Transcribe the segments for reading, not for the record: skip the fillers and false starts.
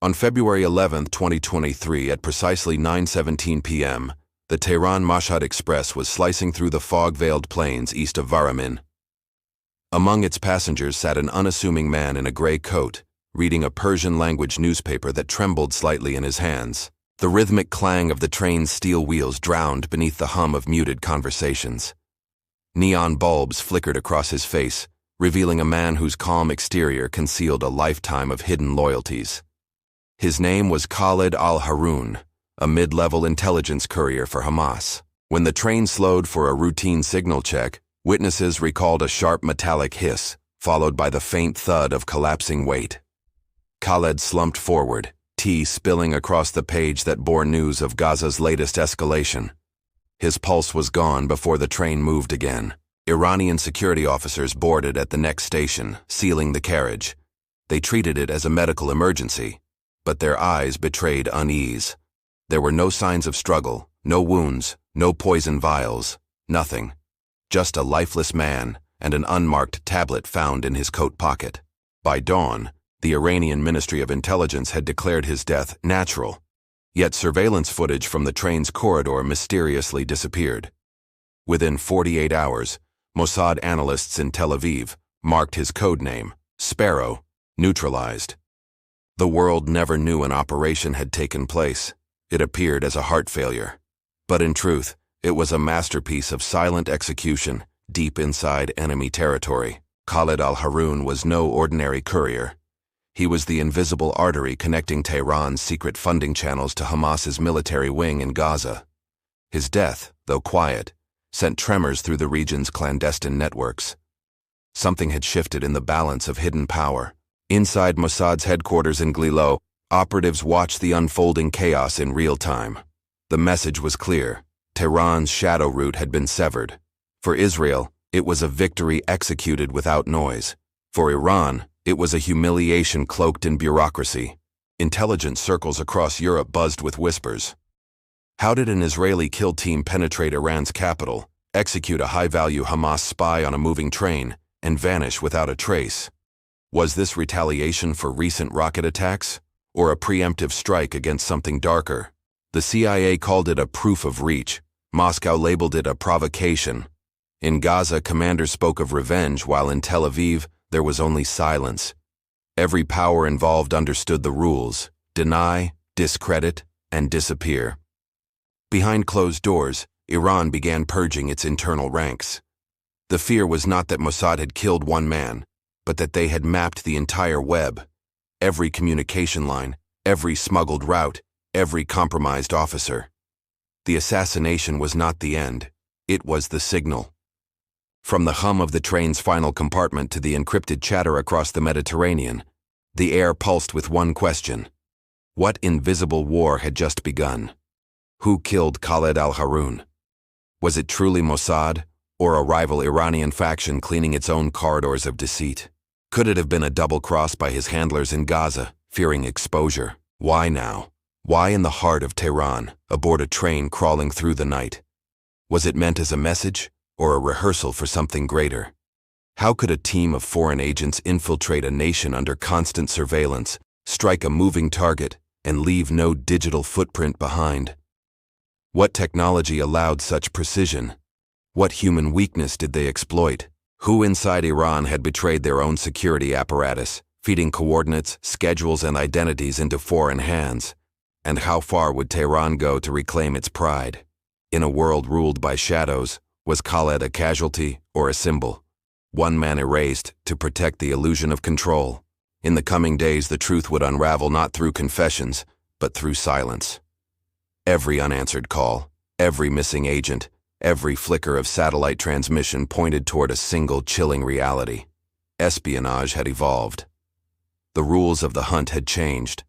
On February 11, 2023, at precisely 9:17 p.m., the Tehran Mashhad Express was slicing through the fog-veiled plains east of Varamin. Among its passengers sat an unassuming man in a gray coat, reading a Persian-language newspaper that trembled slightly in his hands. The rhythmic clang of the train's steel wheels drowned beneath the hum of muted conversations. Neon bulbs flickered across his face, revealing a man whose calm exterior concealed a lifetime of hidden loyalties. His name was Khaled al-Haroun, a mid-level intelligence courier for Hamas. When the train slowed for a routine signal check, witnesses recalled a sharp metallic hiss, followed by the faint thud of collapsing weight. Khaled slumped forward, tea spilling across the page that bore news of Gaza's latest escalation. His pulse was gone before the train moved again. Iranian security officers boarded at the next station, sealing the carriage. They treated it as a medical emergency, but their eyes betrayed unease. There were no signs of struggle, no wounds, no poison vials, nothing. Just a lifeless man and an unmarked tablet found in his coat pocket. By dawn, the Iranian Ministry of Intelligence had declared his death natural, yet surveillance footage from the train's corridor mysteriously disappeared. Within 48 hours, Mossad analysts in Tel Aviv marked his code name, Sparrow, neutralized. The world never knew an operation had taken place. It appeared as a heart failure. But in truth, it was a masterpiece of silent execution deep inside enemy territory. Khaled al-Haroun was no ordinary courier. He was the invisible artery connecting Tehran's secret funding channels to Hamas's military wing in Gaza. His death, though quiet, sent tremors through the region's clandestine networks. Something had shifted in the balance of hidden power. Inside Mossad's headquarters in Glilo, operatives watched the unfolding chaos in real time. The message was clear. Tehran's shadow route had been severed. For Israel, it was a victory executed without noise. For Iran, it was a humiliation cloaked in bureaucracy. Intelligence circles across Europe buzzed with whispers. How did an Israeli kill team penetrate Iran's capital, execute a high-value Hamas spy on a moving train, and vanish without a trace? Was this retaliation for recent rocket attacks, or a preemptive strike against something darker? The CIA called it a proof of reach. Moscow labeled it a provocation. In Gaza, commanders spoke of revenge, while in Tel Aviv, there was only silence. Every power involved understood the rules: deny, discredit, and disappear. Behind closed doors, Iran began purging its internal ranks. The fear was not that Mossad had killed one man, but that they had mapped the entire web. Every communication line, every smuggled route, every compromised officer. The assassination was not the end. It was the signal. From the hum of the train's final compartment to the encrypted chatter across the Mediterranean, the air pulsed with one question. What invisible war had just begun? Who killed Khaled al-Haroun? Was it truly Mossad, or a rival Iranian faction cleaning its own corridors of deceit? Could it have been a double cross by his handlers in Gaza, fearing exposure? Why now? Why in the heart of Tehran, aboard a train crawling through the night? Was it meant as a message, or a rehearsal for something greater? How could a team of foreign agents infiltrate a nation under constant surveillance, strike a moving target, and leave no digital footprint behind? What technology allowed such precision? What human weakness did they exploit? Who inside Iran had betrayed their own security apparatus, feeding coordinates, schedules, and identities into foreign hands? And how far would Tehran go to reclaim its pride? In a world ruled by shadows, was Khaled a casualty or a symbol? One man erased to protect the illusion of control. In the coming days, the truth would unravel not through confessions, but through silence. Every unanswered call, every missing agent, every flicker of satellite transmission pointed toward a single chilling reality. Espionage had evolved. The rules of the hunt had changed.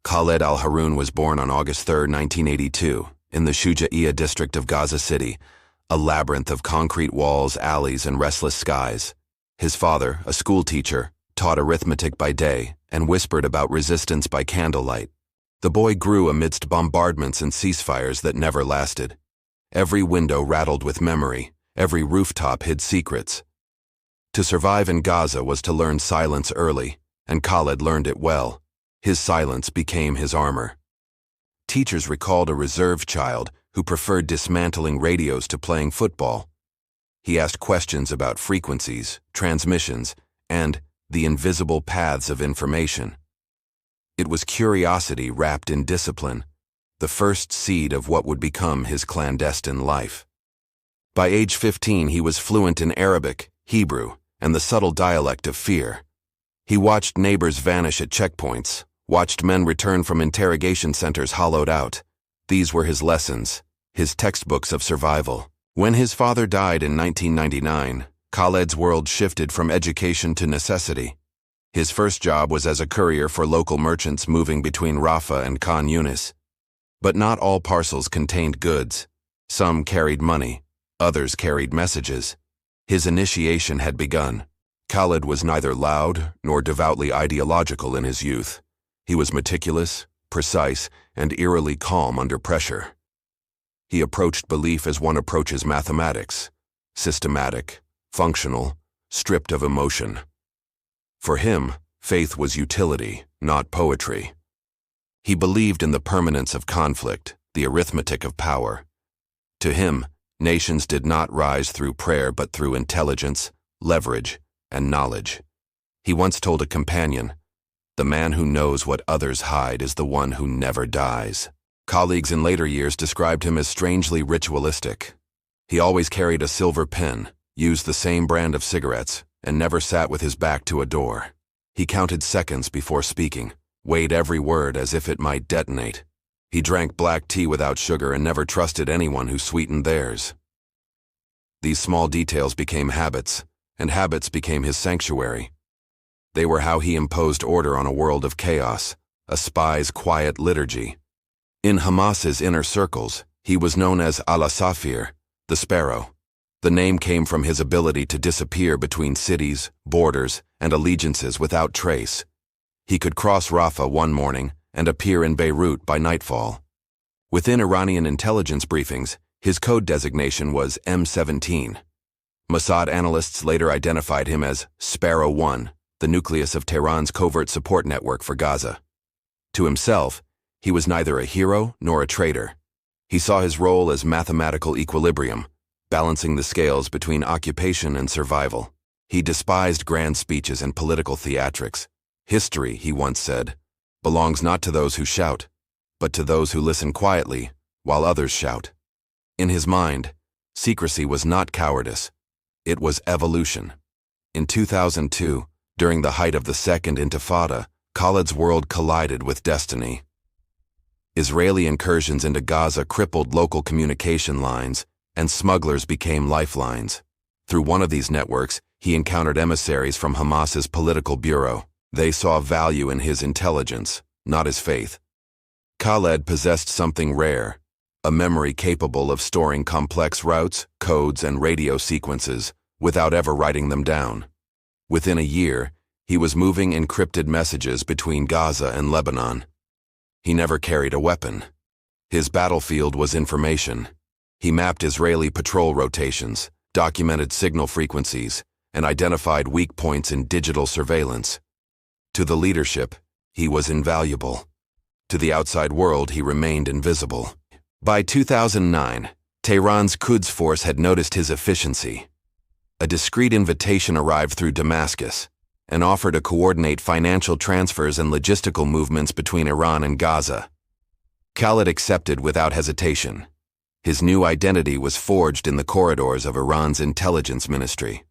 Khaled al-Haroun was born on August 3, 1982, in the Shuja'iyya district of Gaza City, a labyrinth of concrete walls, alleys, and restless skies. His father, a schoolteacher, taught arithmetic by day and whispered about resistance by candlelight. The boy grew amidst bombardments and ceasefires that never lasted. Every window rattled with memory, every rooftop hid secrets. To survive in Gaza was to learn silence early, and Khaled learned it well. His silence became his armor. Teachers recalled a reserve child who preferred dismantling radios to playing football. He asked questions about frequencies, transmissions, and the invisible paths of information. It was curiosity wrapped in discipline, the first seed of what would become his clandestine life. By age 15, he was fluent in Arabic, Hebrew, and the subtle dialect of fear. He watched neighbors vanish at checkpoints, watched men return from interrogation centers hollowed out. These were his lessons, his textbooks of survival. When his father died in 1999, Khaled's world shifted from education to necessity. His first job was as a courier for local merchants moving between Rafah and Khan Yunis. But not all parcels contained goods. Some carried money, others carried messages. His initiation had begun. Khaled was neither loud nor devoutly ideological in his youth. He was meticulous, precise, and eerily calm under pressure. He approached belief as one approaches mathematics, systematic, functional, stripped of emotion. For him, faith was utility, not poetry. He believed in the permanence of conflict, the arithmetic of power. To him, nations did not rise through prayer but through intelligence, leverage, and knowledge. He once told a companion, "The man who knows what others hide is the one who never dies." Colleagues in later years described him as strangely ritualistic. He always carried a silver pen, used the same brand of cigarettes, and never sat with his back to a door. He counted seconds before speaking, weighed every word as if it might detonate. He drank black tea without sugar and never trusted anyone who sweetened theirs. These small details became habits, and habits became his sanctuary. They were how he imposed order on a world of chaos, a spy's quiet liturgy. In Hamas's inner circles, he was known as al-Asafir, the sparrow. The name came from his ability to disappear between cities, borders, and allegiances without trace. He could cross Rafah one morning and appear in Beirut by nightfall. Within Iranian intelligence briefings, his code designation was M17. Mossad analysts later identified him as Sparrow 1, the nucleus of Tehran's covert support network for Gaza. To himself, he was neither a hero nor a traitor. He saw his role as mathematical equilibrium, balancing the scales between occupation and survival. He despised grand speeches and political theatrics. History, he once said, belongs not to those who shout, but to those who listen quietly while others shout. In his mind, secrecy was not cowardice. It was evolution. In 2002, during the height of the Second Intifada, Khaled's world collided with destiny. Israeli incursions into Gaza crippled local communication lines, and smugglers became lifelines. Through one of these networks, he encountered emissaries from Hamas's political bureau. They saw value in his intelligence, not his faith. Khaled possessed something rare, a memory capable of storing complex routes, codes, and radio sequences without ever writing them down. Within a year, he was moving encrypted messages between Gaza and Lebanon. He never carried a weapon. His battlefield was information. He mapped Israeli patrol rotations, documented signal frequencies, and identified weak points in digital surveillance. To the leadership, he was invaluable. To the outside world, he remained invisible. By 2009, Tehran's Quds force had noticed his efficiency. A discreet invitation arrived through Damascus, and offered to coordinate financial transfers and logistical movements between Iran and Gaza. Khaled accepted without hesitation. His new identity was forged in the corridors of Iran's intelligence ministry.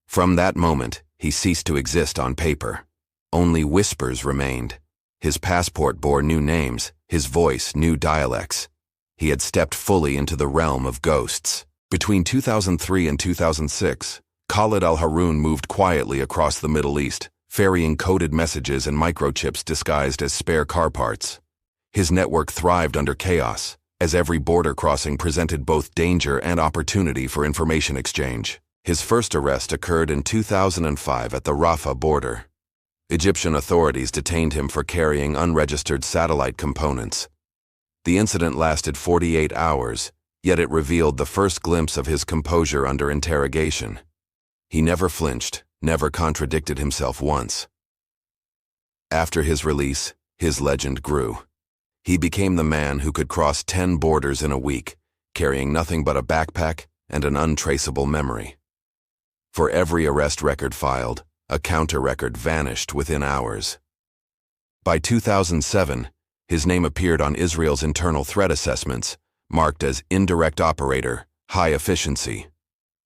From that moment, he ceased to exist on paper. Only whispers remained. His passport bore new names, his voice new dialects. He had stepped fully into the realm of ghosts. Between 2003 and 2006, Khaled al-Haroun moved quietly across the Middle East, ferrying coded messages and microchips disguised as spare car parts. His network thrived under chaos, as every border crossing presented both danger and opportunity for information exchange. His first arrest occurred in 2005 at the Rafah border. Egyptian authorities detained him for carrying unregistered satellite components. The incident lasted 48 hours, yet it revealed the first glimpse of his composure under interrogation. He never flinched, never contradicted himself once. After his release, His legend grew. He became the man who could cross 10 borders in a week, carrying nothing but a backpack and an untraceable memory. For every arrest record filed, a counter-record vanished within hours. By 2007, his name appeared on Israel's internal threat assessments, marked as indirect operator, high efficiency.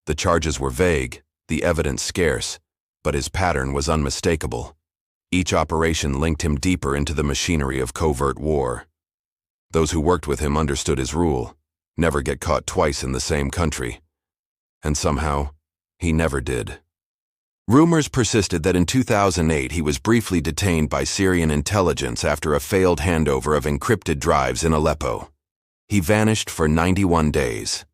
The charges were vague, the evidence scarce, but his pattern was unmistakable. Each operation linked him deeper into the machinery of covert war. Those who worked with him understood his rule: never get caught twice in the same country. And somehow, he never did. Rumors persisted that in 2008 he was briefly detained by Syrian intelligence after a failed handover of encrypted drives in Aleppo. He vanished for 91 days.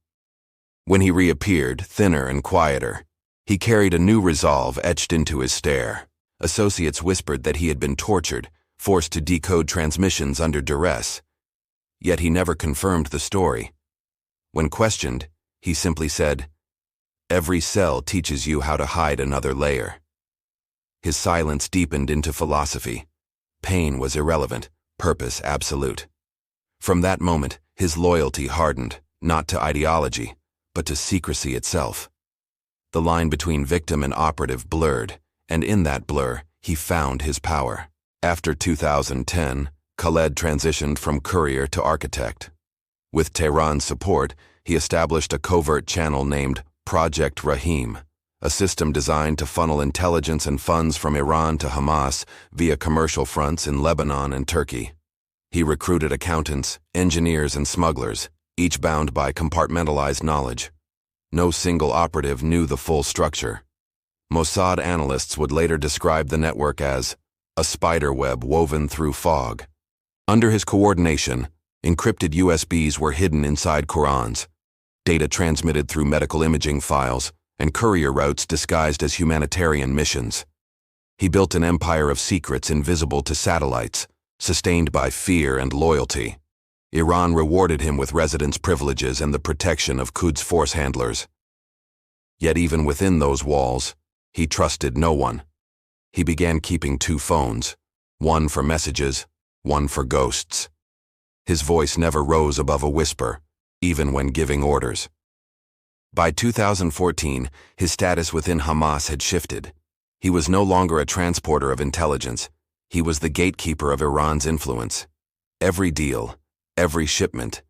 When he reappeared, thinner and quieter, he carried a new resolve etched into his stare. Associates whispered that he had been tortured, forced to decode transmissions under duress. Yet he never confirmed the story. When questioned, he simply said, "Every cell teaches you how to hide another layer." His silence deepened into philosophy. Pain was irrelevant, purpose absolute. From that moment, his loyalty hardened, not to ideology, but to secrecy itself. The line between victim and operative blurred, and in that blur, he found his power. After 2010, Khaled transitioned from courier to architect. With Tehran's support, he established a covert channel named Project Rahim, a system designed to funnel intelligence and funds from Iran to Hamas via commercial fronts in Lebanon and Turkey. He recruited accountants, engineers, and smugglers, each bound by compartmentalized knowledge. No single operative knew the full structure. Mossad analysts would later describe the network as a spider web woven through fog. Under his coordination, encrypted USBs were hidden inside Qurans, data transmitted through medical imaging files, and courier routes disguised as humanitarian missions. He built an empire of secrets invisible to satellites, sustained by fear and loyalty. Iran rewarded him with residence privileges and the protection of Quds force handlers. Yet even within those walls, he trusted no one. He began keeping 2 phones, one for messages, one for ghosts. His voice never rose above a whisper, even when giving orders. By 2014, his status within Hamas had shifted. He was no longer a transporter of intelligence. He was the gatekeeper of Iran's influence. Every deal, every shipment,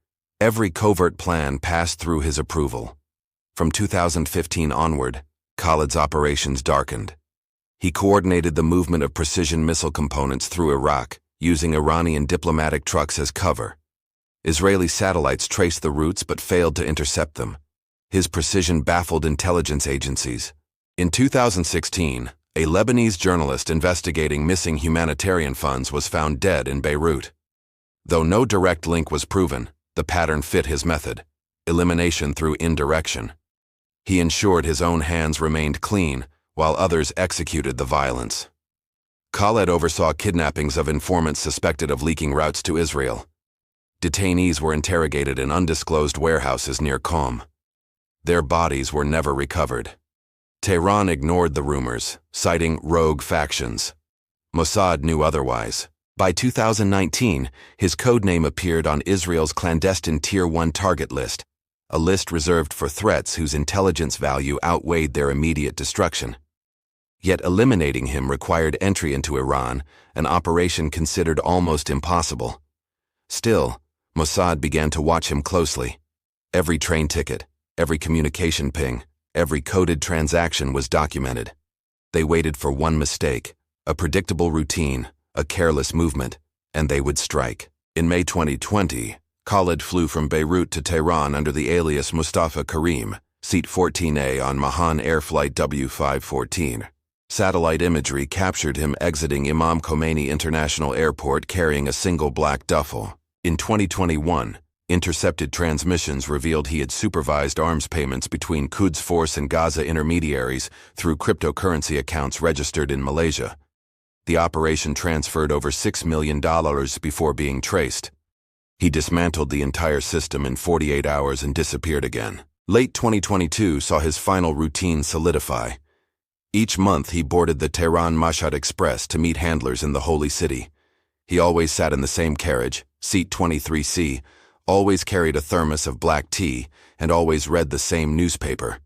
every covert plan passed through his approval. From 2015 onward, Khaled's operations darkened. He coordinated the movement of precision missile components through Iraq, using Iranian diplomatic trucks as cover. Israeli satellites traced the routes but failed to intercept them. His precision baffled intelligence agencies. In 2016, a Lebanese journalist investigating missing humanitarian funds was found dead in Beirut. Though no direct link was proven, the pattern fit his method: elimination through indirection. He ensured his own hands remained clean, while others executed the violence. Khaled oversaw kidnappings of informants suspected of leaking routes to Israel. Detainees were interrogated in undisclosed warehouses near Qom. Their bodies were never recovered. Tehran ignored the rumors, citing rogue factions. Mossad knew otherwise. By 2019, his codename appeared on Israel's clandestine Tier 1 target list, a list reserved for threats whose intelligence value outweighed their immediate destruction. Yet eliminating him required entry into Iran, an operation considered almost impossible. Still, Mossad began to watch him closely. Every train ticket, every communication ping, every coded transaction was documented. They waited for one mistake, a predictable routine, a careless movement, and they would strike. In May 2020, Khaled flew from Beirut to Tehran under the alias Mustafa Karim, seat 14A on Mahan Air Flight W514. Satellite imagery captured him exiting Imam Khomeini International Airport carrying a single black duffel. In 2021, intercepted transmissions revealed he had supervised arms payments between Quds Force and Gaza intermediaries through cryptocurrency accounts registered in Malaysia. The operation transferred over $6 million before being traced. He dismantled the entire system in 48 hours and disappeared again. Late 2022 saw his final routine solidify. Each month he boarded the Tehran Mashhad Express to meet handlers in the Holy City. He always sat in the same carriage, seat 23C, always carried a thermos of black tea, and always read the same newspaper.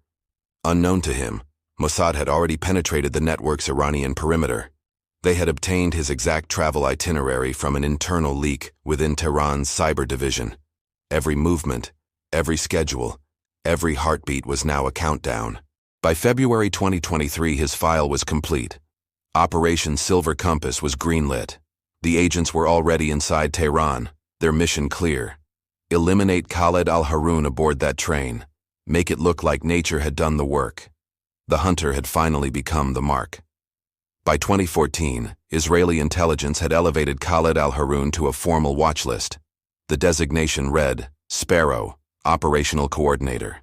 Unknown to him, Mossad had already penetrated the network's Iranian perimeter. They had obtained his exact travel itinerary from an internal leak within Tehran's cyber division. Every movement, every schedule, every heartbeat was now a countdown. By February 2023, his file was complete. Operation Silver Compass was greenlit. The agents were already inside Tehran, their mission clear. Eliminate Khaled al-Haroun aboard that train. Make it look like nature had done the work. The hunter had finally become the mark. By 2014, Israeli intelligence had elevated Khaled al-Haroun to a formal watch list. The designation read, Sparrow, Operational Coordinator.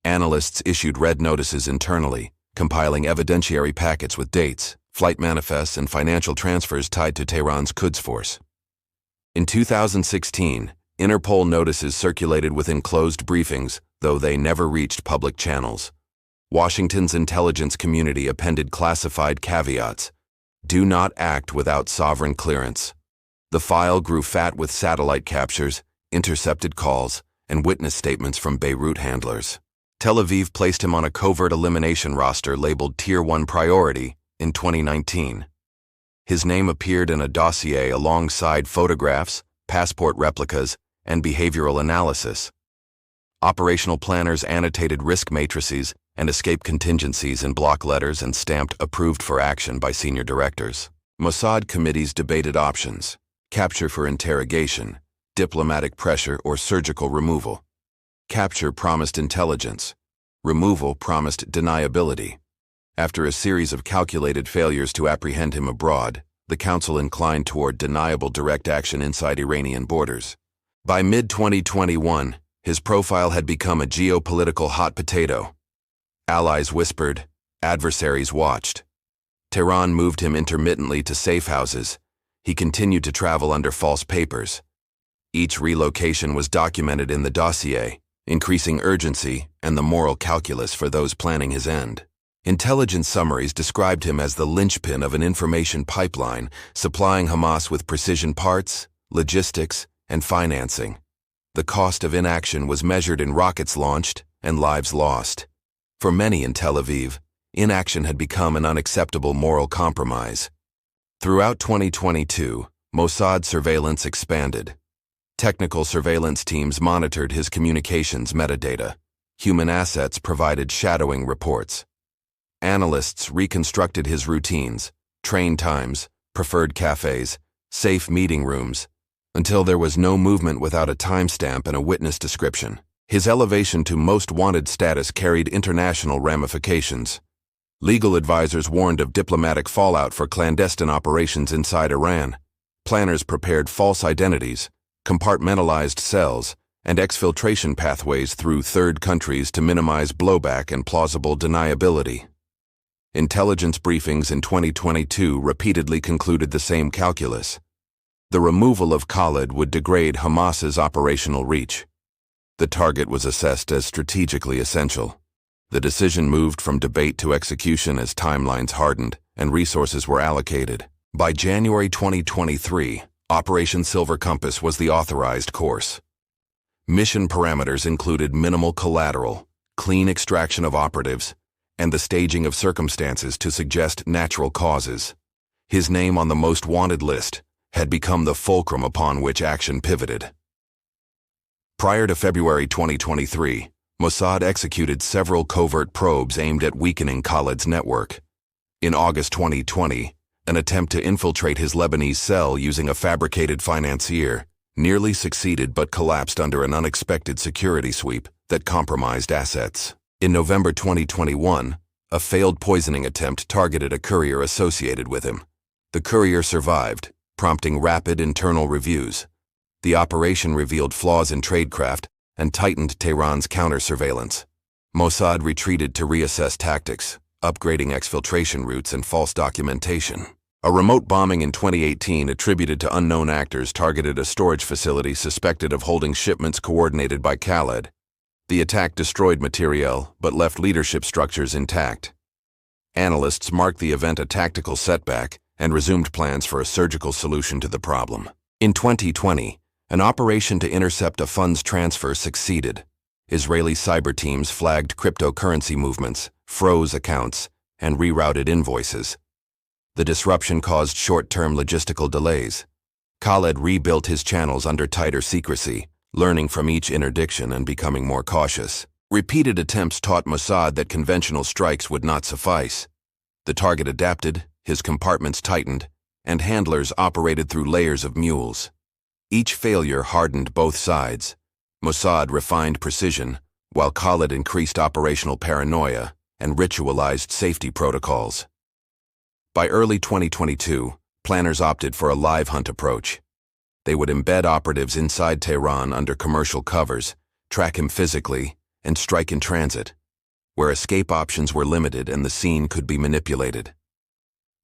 Analysts issued red notices internally, compiling evidentiary packets with dates, flight manifests, and financial transfers tied to Tehran's Quds force. In 2016, Interpol notices circulated within closed briefings, though they never reached public channels. Washington's intelligence community appended classified caveats. Do not act without sovereign clearance. The file grew fat with satellite captures, intercepted calls, and witness statements from Beirut handlers. Tel Aviv placed him on a covert elimination roster labeled Tier 1 Priority in 2019. His name appeared in a dossier alongside photographs, passport replicas, and behavioral analysis. Operational planners annotated risk matrices and escape contingencies in block letters and stamped approved for action by senior directors. Mossad committees debated options: capture for interrogation, diplomatic pressure, or surgical removal. Capture promised intelligence. Removal promised deniability. After a series of calculated failures to apprehend him abroad, the council inclined toward deniable direct action inside Iranian borders. By mid-2021, his profile had become a geopolitical hot potato. Allies whispered, adversaries watched. Tehran moved him intermittently to safe houses. He continued to travel under false papers. Each relocation was documented in the dossier, increasing urgency and the moral calculus for those planning his end. Intelligence summaries described him as the linchpin of an information pipeline, supplying Hamas with precision parts, logistics, and financing. The cost of inaction was measured in rockets launched and lives lost. For many in Tel Aviv, inaction had become an unacceptable moral compromise. Throughout 2022, Mossad surveillance expanded. Technical surveillance teams monitored his communications metadata. Human assets provided shadowing reports. Analysts reconstructed his routines, train times, preferred cafes, safe meeting rooms, until there was no movement without a timestamp and a witness description. His elevation to most wanted status carried international ramifications. Legal advisors warned of diplomatic fallout for clandestine operations inside Iran. Planners prepared false identities, compartmentalized cells, and exfiltration pathways through third countries to minimize blowback and plausible deniability. Intelligence briefings in 2022 repeatedly concluded the same calculus. The removal of Khaled would degrade Hamas's operational reach. The target was assessed as strategically essential. The decision moved from debate to execution as timelines hardened and resources were allocated. By January 2023, Operation Silver Compass was the authorized course. Mission parameters included minimal collateral, clean extraction of operatives, and the staging of circumstances to suggest natural causes. His name on the most wanted list had become the fulcrum upon which action pivoted. Prior to February 2023, Mossad executed several covert probes aimed at weakening Khaled's network. In August 2020, an attempt to infiltrate his Lebanese cell using a fabricated financier nearly succeeded but collapsed under an unexpected security sweep that compromised assets. In November 2021, a failed poisoning attempt targeted a courier associated with him. The courier survived, prompting rapid internal reviews. The operation revealed flaws in tradecraft and tightened Tehran's counter-surveillance. Mossad retreated to reassess tactics, upgrading exfiltration routes and false documentation. A remote bombing in 2018 attributed to unknown actors targeted a storage facility suspected of holding shipments coordinated by Khaled. The attack destroyed materiel but left leadership structures intact. Analysts marked the event a tactical setback, and resumed plans for a surgical solution to the problem. In 2020, an operation to intercept a funds transfer succeeded. Israeli cyber teams flagged cryptocurrency movements, froze accounts, and rerouted invoices. The disruption caused short-term logistical delays. Khaled rebuilt his channels under tighter secrecy, learning from each interdiction and becoming more cautious. Repeated attempts taught Mossad that conventional strikes would not suffice. The target adapted, his compartments tightened, and handlers operated through layers of mules. Each failure hardened both sides. Mossad refined precision, while Khaled increased operational paranoia and ritualized safety protocols. By early 2022, planners opted for a live hunt approach. They would embed operatives inside Tehran under commercial covers, track him physically, and strike in transit, where escape options were limited and the scene could be manipulated.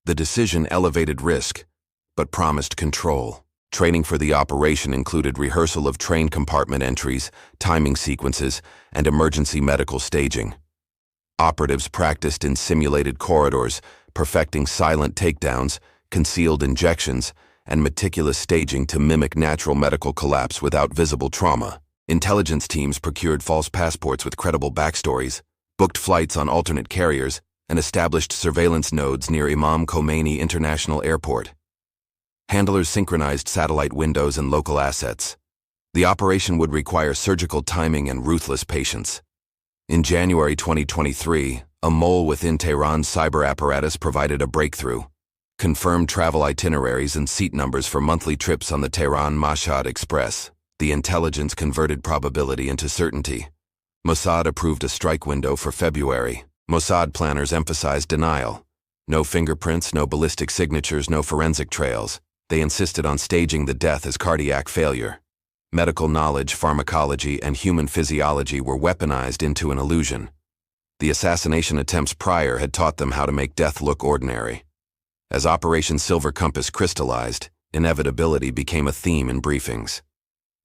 The decision elevated risk, but promised control. Training for the operation included rehearsal of train compartment entries, timing sequences, and emergency medical staging. Operatives practiced in simulated corridors, perfecting silent takedowns, concealed injections, and meticulous staging to mimic natural medical collapse without visible trauma. Intelligence teams procured false passports with credible backstories, booked flights on alternate carriers, and established surveillance nodes near Imam Khomeini International Airport. Handlers synchronized satellite windows and local assets. The operation would require surgical timing and ruthless patience. In January 2023, a mole within Tehran's cyber apparatus provided a breakthrough. Confirmed travel itineraries and seat numbers for monthly trips on the Tehran Mashhad Express. The intelligence converted probability into certainty. Mossad approved a strike window for February. Mossad planners emphasized denial. No fingerprints, no ballistic signatures, no forensic trails. They insisted on staging the death as cardiac failure. Medical knowledge, pharmacology, and human physiology were weaponized into an illusion. The assassination attempts prior had taught them how to make death look ordinary. As Operation Silver Compass crystallized, inevitability became a theme in briefings.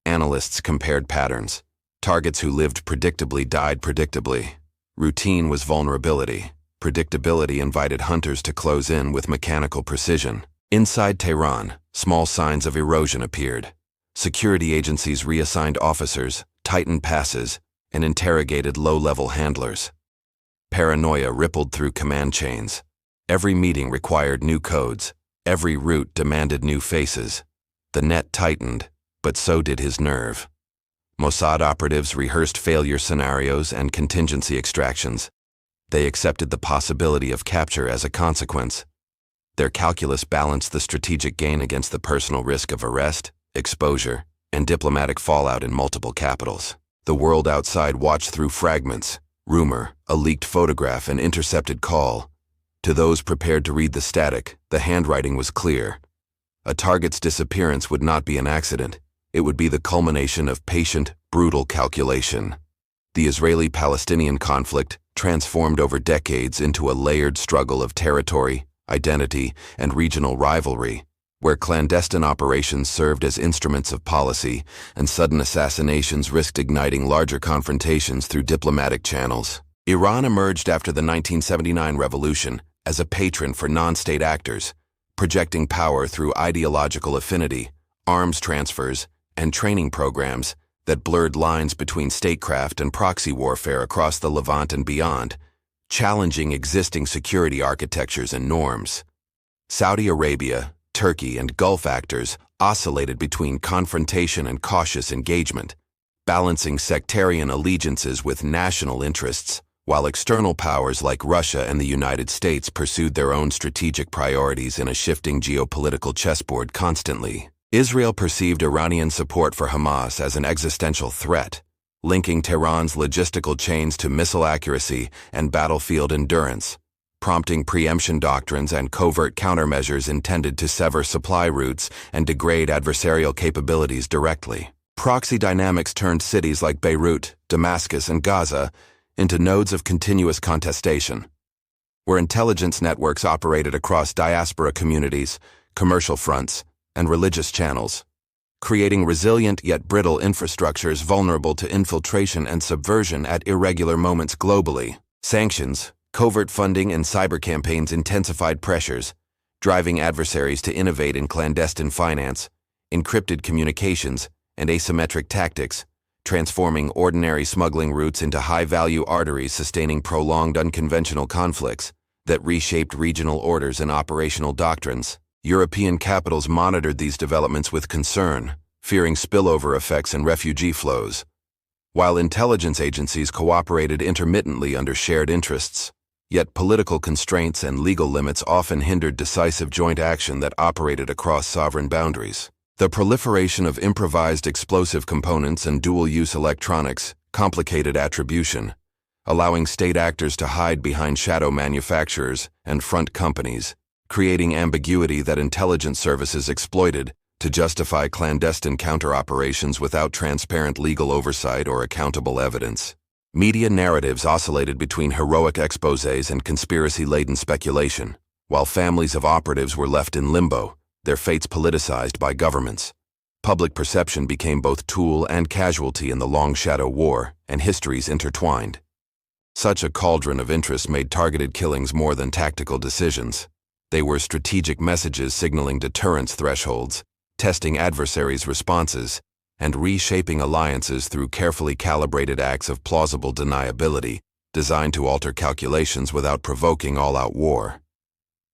Analysts compared patterns. Targets who lived predictably died predictably. Routine was vulnerability. Predictability invited hunters to close in with mechanical precision. Inside Tehran, small signs of erosion appeared. Security agencies reassigned officers, tightened passes, and interrogated low-level handlers. Paranoia rippled through command chains. Every meeting required new codes. Every route demanded new faces. The net tightened, but so did his nerve. Mossad operatives rehearsed failure scenarios and contingency extractions. They accepted the possibility of capture as a consequence. Their calculus balanced the strategic gain against the personal risk of arrest, exposure, and diplomatic fallout in multiple capitals. The world outside watched through fragments, rumor, a leaked photograph, an intercepted call. To those prepared to read the static, the handwriting was clear. A target's disappearance would not be an accident. It would be the culmination of patient, brutal calculation. The Israeli-Palestinian conflict transformed over decades into a layered struggle of territory, identity, and regional rivalry, where clandestine operations served as instruments of policy and sudden assassinations risked igniting larger confrontations through diplomatic channels. Iran emerged after the 1979 revolution as a patron for non-state actors, projecting power through ideological affinity, arms transfers, and training programs that blurred lines between statecraft and proxy warfare across the Levant and beyond, challenging existing security architectures and norms. Saudi Arabia, Turkey, and Gulf actors oscillated between confrontation and cautious engagement, balancing sectarian allegiances with national interests, while external powers like Russia and the United States pursued their own strategic priorities in a shifting geopolitical chessboard constantly. Israel perceived Iranian support for Hamas as an existential threat, linking Tehran's logistical chains to missile accuracy and battlefield endurance, prompting preemption doctrines and covert countermeasures intended to sever supply routes and degrade adversarial capabilities directly. Proxy dynamics turned cities like Beirut, Damascus, and Gaza into nodes of continuous contestation, where intelligence networks operated across diaspora communities, commercial fronts, and religious channels, creating resilient yet brittle infrastructures vulnerable to infiltration and subversion at irregular moments globally. Sanctions, covert funding, and cyber campaigns intensified pressures, driving adversaries to innovate in clandestine finance, encrypted communications, and asymmetric tactics, transforming ordinary smuggling routes into high-value arteries sustaining prolonged unconventional conflicts that reshaped regional orders and operational doctrines. European capitals monitored these developments with concern, fearing spillover effects and refugee flows, while intelligence agencies cooperated intermittently under shared interests. Yet political constraints and legal limits often hindered decisive joint action that operated across sovereign boundaries. The proliferation of improvised explosive components and dual-use electronics complicated attribution, allowing state actors to hide behind shadow manufacturers and front companies, creating ambiguity that intelligence services exploited to justify clandestine counter-operations without transparent legal oversight or accountable evidence. Media narratives oscillated between heroic exposés and conspiracy-laden speculation, while families of operatives were left in limbo, their fates politicized by governments. Public perception became both tool and casualty in the long shadow war, and histories intertwined. Such a cauldron of interest made targeted killings more than tactical decisions. They were strategic messages signaling deterrence thresholds, testing adversaries' responses, and reshaping alliances through carefully calibrated acts of plausible deniability, designed to alter calculations without provoking all-out war.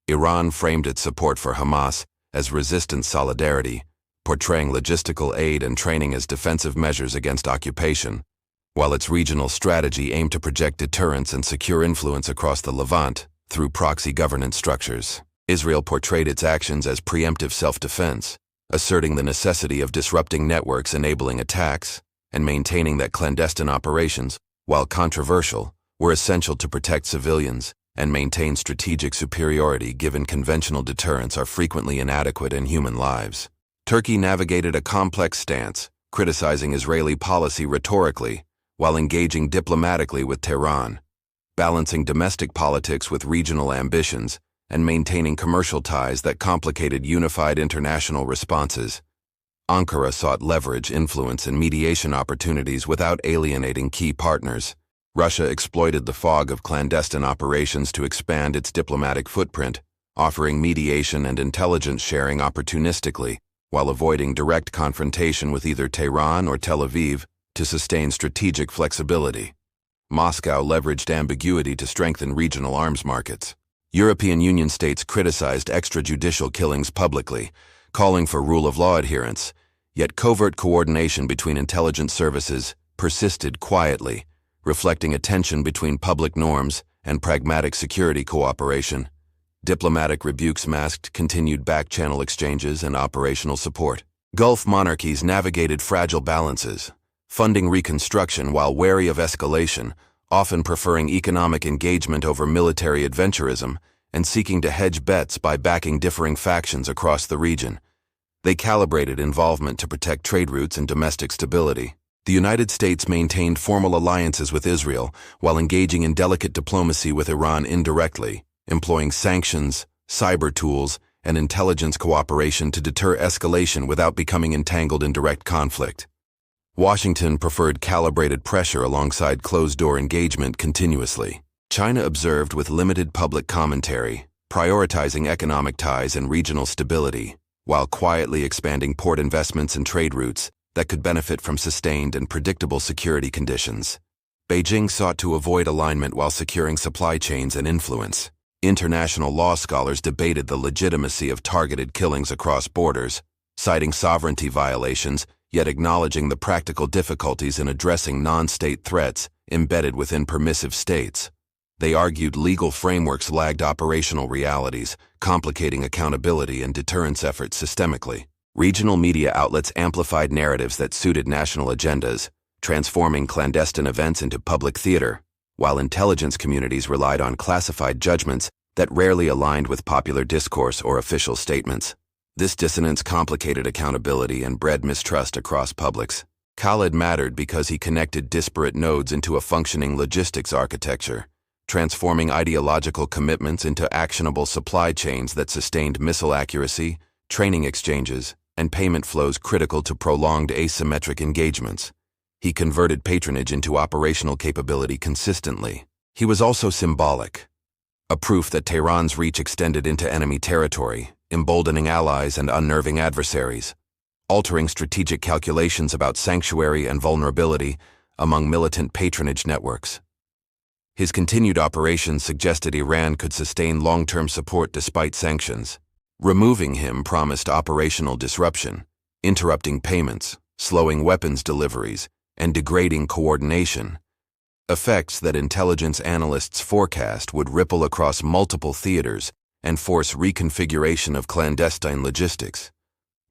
Iran framed its support for Hamas as resistance solidarity, portraying logistical aid and training as defensive measures against occupation, while its regional strategy aimed to project deterrence and secure influence across the Levant through proxy governance structures. Israel portrayed its actions as preemptive self-defense, asserting the necessity of disrupting networks enabling attacks and maintaining that clandestine operations, while controversial, were essential to protect civilians and maintain strategic superiority given conventional deterrents are frequently inadequate in human lives. Turkey navigated a complex stance, criticizing Israeli policy rhetorically while engaging diplomatically with Tehran, balancing domestic politics with regional ambitions and maintaining commercial ties that complicated unified international responses. Ankara sought leverage, influence, and mediation opportunities without alienating key partners. Russia exploited the fog of clandestine operations to expand its diplomatic footprint, offering mediation and intelligence sharing opportunistically, while avoiding direct confrontation with either Tehran or Tel Aviv to sustain strategic flexibility. Moscow leveraged ambiguity to strengthen regional arms markets. European Union states criticized extrajudicial killings publicly, calling for rule of law adherence, yet covert coordination between intelligence services persisted quietly, reflecting a tension between public norms and pragmatic security cooperation. Diplomatic rebukes masked continued back-channel exchanges and operational support. Gulf monarchies navigated fragile balances, funding reconstruction while wary of escalation, often preferring economic engagement over military adventurism and seeking to hedge bets by backing differing factions across the region. They calibrated involvement to protect trade routes and domestic stability. The United States maintained formal alliances with Israel while engaging in delicate diplomacy with Iran indirectly, employing sanctions, cyber tools, and intelligence cooperation to deter escalation without becoming entangled in direct conflict. Washington preferred calibrated pressure alongside closed-door engagement continuously. China observed with limited public commentary, prioritizing economic ties and regional stability, while quietly expanding port investments and trade routes that could benefit from sustained and predictable security conditions. Beijing sought to avoid alignment while securing supply chains and influence. International law scholars debated the legitimacy of targeted killings across borders, citing sovereignty violations, yet acknowledging the practical difficulties in addressing non-state threats embedded within permissive states. They argued legal frameworks lagged operational realities, complicating accountability and deterrence efforts systemically. Regional media outlets amplified narratives that suited national agendas, transforming clandestine events into public theater, while intelligence communities relied on classified judgments that rarely aligned with popular discourse or official statements. This dissonance complicated accountability and bred mistrust across publics. Khaled mattered because he connected disparate nodes into a functioning logistics architecture, transforming ideological commitments into actionable supply chains that sustained missile accuracy, training exchanges, and payment flows critical to prolonged asymmetric engagements. He converted patronage into operational capability consistently. He was also symbolic. a proof that Tehran's reach extended into enemy territory, emboldening allies and unnerving adversaries, altering strategic calculations about sanctuary and vulnerability among militant patronage networks. His continued operations suggested Iran could sustain long-term support despite sanctions. Removing him promised operational disruption, interrupting payments, slowing weapons deliveries, and degrading coordination, effects that intelligence analysts forecast would ripple across multiple theaters and force reconfiguration of clandestine logistics.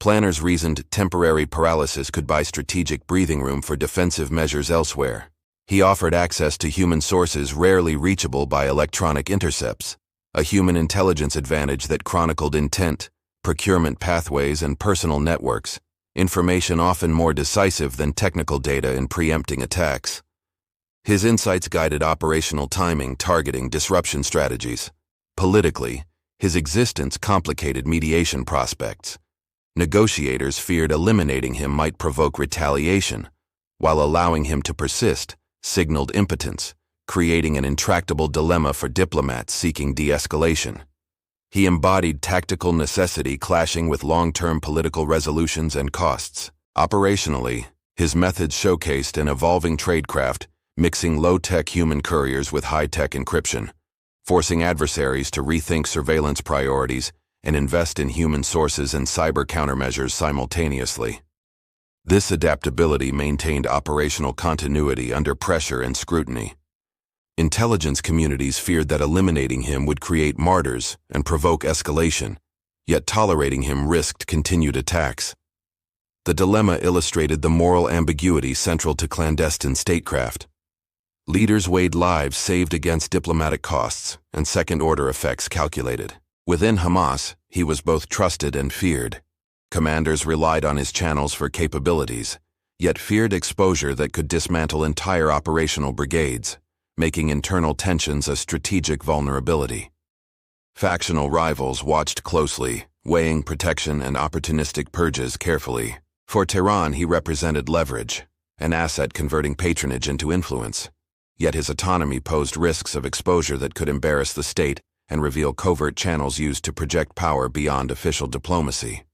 Planners reasoned temporary paralysis could buy strategic breathing room for defensive measures elsewhere. He offered access to human sources rarely reachable by electronic intercepts, a human intelligence advantage that chronicled intent, procurement pathways, and personal networks, information often more decisive than technical data in preempting attacks. His insights guided operational timing, targeting, disruption strategies. Politically, his existence complicated mediation prospects. Negotiators feared eliminating him might provoke retaliation, while allowing him to persist signaled impotence, creating an intractable dilemma for diplomats seeking de-escalation. He embodied tactical necessity clashing with long-term political resolutions and costs. Operationally, his methods showcased an evolving tradecraft, mixing low-tech human couriers with high-tech encryption, forcing adversaries to rethink surveillance priorities and invest in human sources and cyber countermeasures simultaneously. This adaptability maintained operational continuity under pressure and scrutiny. Intelligence communities feared that eliminating him would create martyrs and provoke escalation, yet tolerating him risked continued attacks. The dilemma illustrated the moral ambiguity central to clandestine statecraft. Leaders weighed lives saved against diplomatic costs and second-order effects calculated. Within Hamas, he was both trusted and feared. Commanders relied on his channels for capabilities, yet feared exposure that could dismantle entire operational brigades, making internal tensions a strategic vulnerability. Factional rivals watched closely, weighing protection and opportunistic purges carefully. For Tehran, he represented leverage, an asset converting patronage into influence. Yet his autonomy posed risks of exposure that could embarrass the state and reveal covert channels used to project power beyond official diplomacy.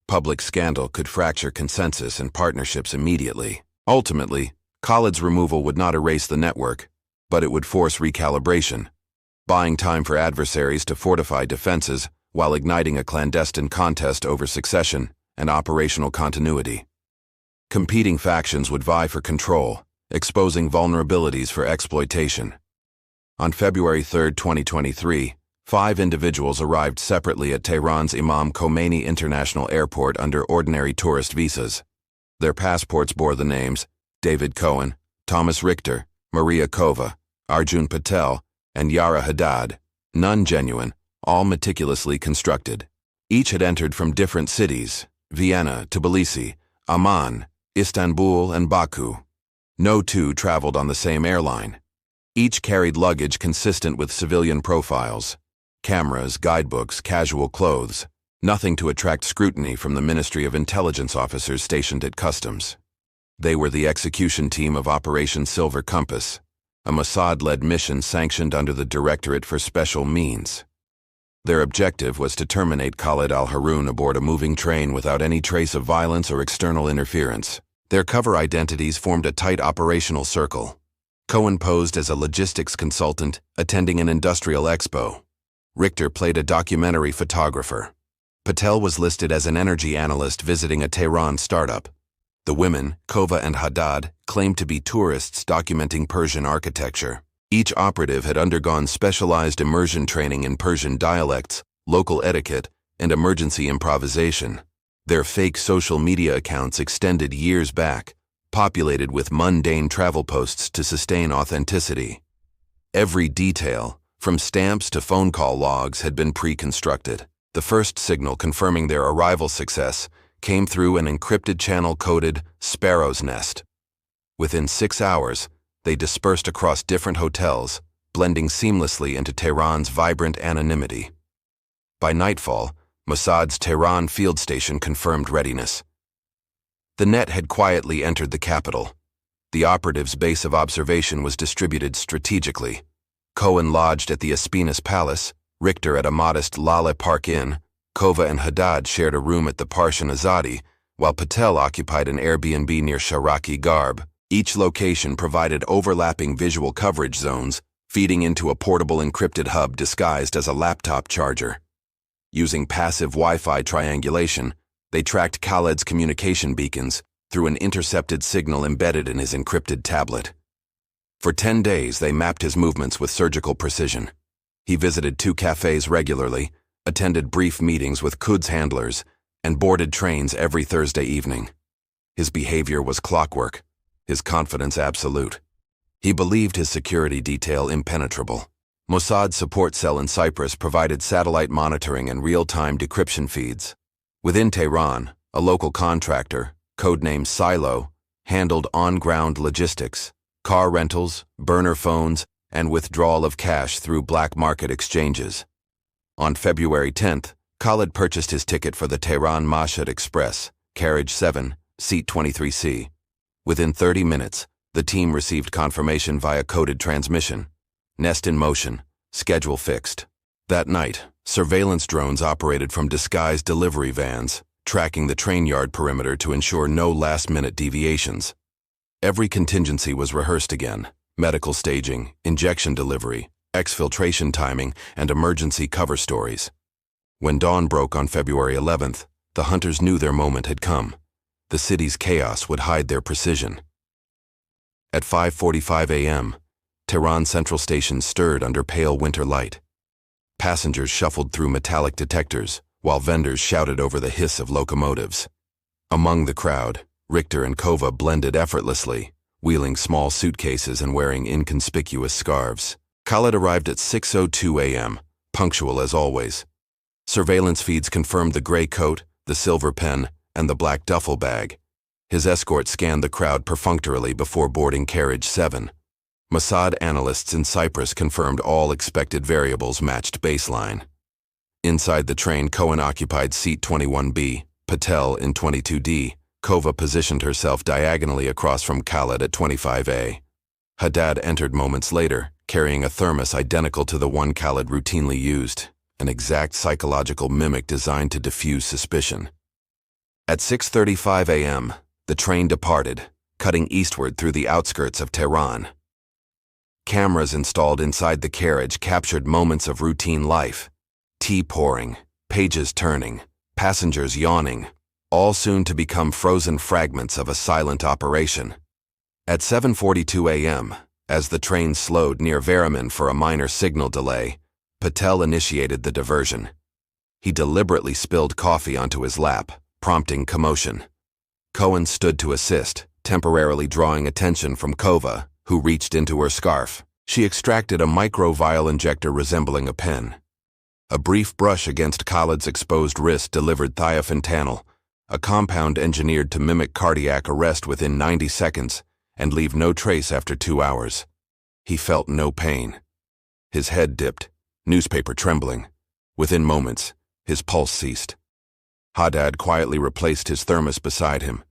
Public scandal could fracture consensus and partnerships immediately. Ultimately, Khaled's removal would not erase the network, but it would force recalibration, buying time for adversaries to fortify defenses while igniting a clandestine contest over succession and operational continuity. Competing factions would vie for control, exposing vulnerabilities for exploitation. On February 3, 2023, 5 individuals arrived separately at Tehran's Imam Khomeini International Airport under ordinary tourist visas. Their passports bore the names David Cohen, Thomas Richter, Maria Kova, Arjun Patel, and Yara Haddad, none genuine, all meticulously constructed. Each had entered from different cities, Vienna, Tbilisi, Amman, Istanbul, and Baku. No two traveled on the same airline. Each carried luggage consistent with civilian profiles. Cameras, guidebooks, casual clothes, nothing to attract scrutiny from the Ministry of Intelligence officers stationed at customs. They were the execution team of Operation Silver Compass, a Mossad-led mission sanctioned under the Directorate for Special Means. Their objective was to terminate Khaled al-Haroun aboard a moving train without any trace of violence or external interference. Their cover identities formed a tight operational circle. Cohen posed as a logistics consultant attending an industrial expo. Richter played a documentary photographer. Patel was listed as an energy analyst visiting a Tehran startup. The women, Kova and Haddad, claimed to be tourists documenting Persian architecture. Each operative had undergone specialized immersion training in Persian dialects, local etiquette, and emergency improvisation. Their fake social media accounts extended years back, populated with mundane travel posts to sustain authenticity. Every detail, from stamps to phone call logs, had been pre-constructed. The first signal confirming their arrival success came through an encrypted channel coded Sparrow's Nest. Within 6 hours, they dispersed across different hotels, blending seamlessly into Tehran's vibrant anonymity. By nightfall, Mossad's Tehran field station confirmed readiness. The net had quietly entered the capital. The operatives' base of observation was distributed strategically. Cohen lodged at the Espionage Palace, Richter at a modest Lale Park Inn, Kova and Haddad shared a room at the Persian Azadi, while Patel occupied an Airbnb near Sharaki Garb. Each location provided overlapping visual coverage zones, feeding into a portable encrypted hub disguised as a laptop charger. Using passive Wi-Fi triangulation, they tracked Khaled's communication beacons through an intercepted signal embedded in his encrypted tablet. For 10 days, they mapped his movements with surgical precision. He visited 2 cafes regularly, attended brief meetings with Quds handlers, and boarded trains every Thursday evening. His behavior was clockwork, his confidence absolute. He believed his security detail impenetrable. Mossad's support cell in Cyprus provided satellite monitoring and real-time decryption feeds. Within Tehran, a local contractor, codenamed Silo, handled on-ground logistics, car rentals, burner phones, and withdrawal of cash through black market exchanges. On February 10th, Khaled purchased his ticket for the Tehran Mashhad Express, carriage 7, seat 23C. Within 30 minutes, the team received confirmation via coded transmission. Nest in motion, schedule fixed. That night, surveillance drones operated from disguised delivery vans, tracking the train yard perimeter to ensure no last-minute deviations. Every contingency was rehearsed again: medical staging, injection delivery, exfiltration timing, and emergency cover stories. When dawn broke on February 11th, the hunters knew their moment had come. The city's chaos would hide their precision. At 5:45 a.m., Tehran Central Station stirred under pale winter light. Passengers shuffled through metallic detectors, while vendors shouted over the hiss of locomotives. Among the crowd, Richter and Kova blended effortlessly, wheeling small suitcases and wearing inconspicuous scarves. Khaled arrived at 6:02 a.m., punctual as always. Surveillance feeds confirmed the gray coat, the silver pen, and the black duffel bag. His escort scanned the crowd perfunctorily before boarding carriage 7. Mossad analysts in Cyprus confirmed all expected variables matched baseline. Inside the train, Cohen occupied seat 21B, Patel in 22D. Kova positioned herself diagonally across from Khaled at 25A. Haddad entered moments later, carrying a thermos identical to the one Khaled routinely used, an exact psychological mimic designed to diffuse suspicion. At 6:35 a.m., the train departed, cutting eastward through the outskirts of Tehran. Cameras installed inside the carriage captured moments of routine life: tea pouring, pages turning, passengers yawning, all soon to become frozen fragments of a silent operation. At 7:42 a.m., as the train slowed near Varamin for a minor signal delay, Patel initiated the diversion. He deliberately spilled coffee onto his lap, prompting commotion. Cohen stood to assist, temporarily drawing attention from Kova, who reached into her scarf. She extracted a micro-vial injector resembling a pen. A brief brush against Khaled's exposed wrist delivered thiophentanil, a compound engineered to mimic cardiac arrest within 90 seconds and leave no trace after 2 hours. He felt no pain. His head dipped, newspaper trembling. Within moments, his pulse ceased. Haddad quietly replaced his thermos beside him.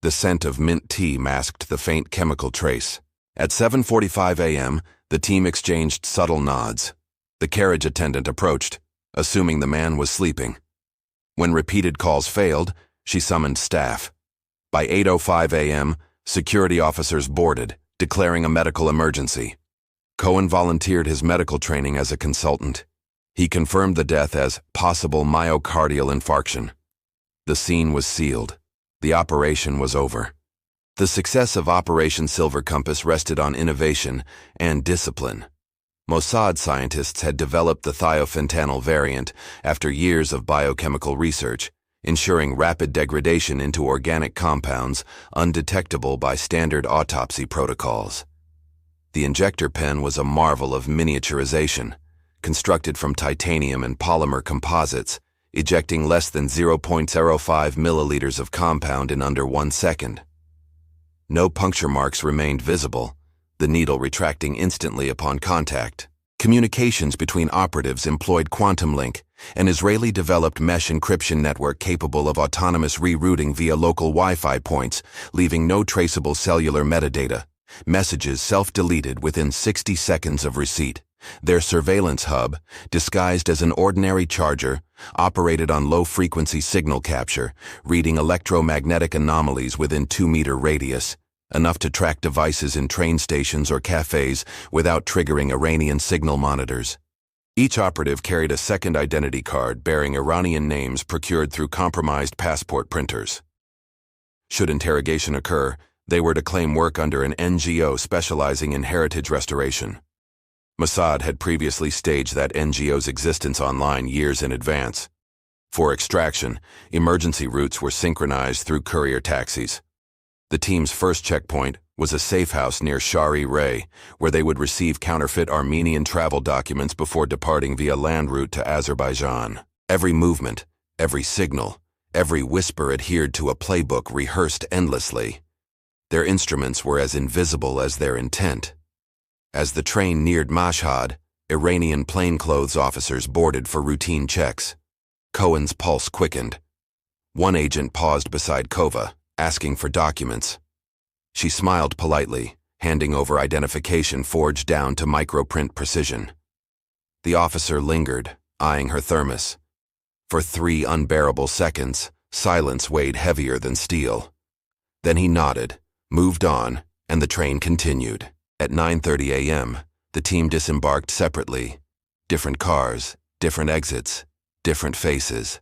The scent of mint tea masked the faint chemical trace. At 7:45 a.m., the team exchanged subtle nods. The carriage attendant approached, assuming the man was sleeping. When repeated calls failed, she summoned staff. By 8:05 a.m., security officers boarded, declaring a medical emergency. Cohen volunteered his medical training as a consultant. He confirmed the death as possible myocardial infarction. The scene was sealed. The operation was over. The success of Operation Silver Compass rested on innovation and discipline. Mossad scientists had developed the thiophentanil variant after years of biochemical research, ensuring rapid degradation into organic compounds undetectable by standard autopsy protocols. The injector pen was a marvel of miniaturization, constructed from titanium and polymer composites, ejecting less than 0.05 milliliters of compound in under 1 second. No puncture marks remained visible, the needle retracting instantly upon contact. Communications between operatives employed Quantum Link, an Israeli-developed mesh encryption network capable of autonomous rerouting via local Wi-Fi points, leaving no traceable cellular metadata. Messages self-deleted within 60 seconds of receipt, Their surveillance hub, disguised as an ordinary charger, operated on low-frequency signal capture, reading electromagnetic anomalies within 2-meter radius, enough to track devices in train stations or cafes without triggering Iranian signal monitors. Each operative carried a second identity card bearing Iranian names procured through compromised passport printers. Should interrogation occur, they were to claim work under an NGO specializing in heritage restoration. Mossad had previously staged that NGO's existence online years in advance. For extraction, emergency routes were synchronized through courier taxis. The team's first checkpoint was a safe house near Shari Ray, where they would receive counterfeit Armenian travel documents before departing via land route to Azerbaijan. Every movement, every signal, every whisper adhered to a playbook rehearsed endlessly. Their instruments were as invisible as their intent. As the train neared Mashhad, Iranian plainclothes officers boarded for routine checks. Cohen's pulse quickened. One agent paused beside Kova, asking for documents. She smiled politely, handing over identification forged down to microprint precision. The officer lingered, eyeing her thermos. For 3 unbearable seconds, silence weighed heavier than steel. Then he nodded, moved on, and the train continued. At 9:30 a.m., the team disembarked separately. Different cars, different exits, different faces.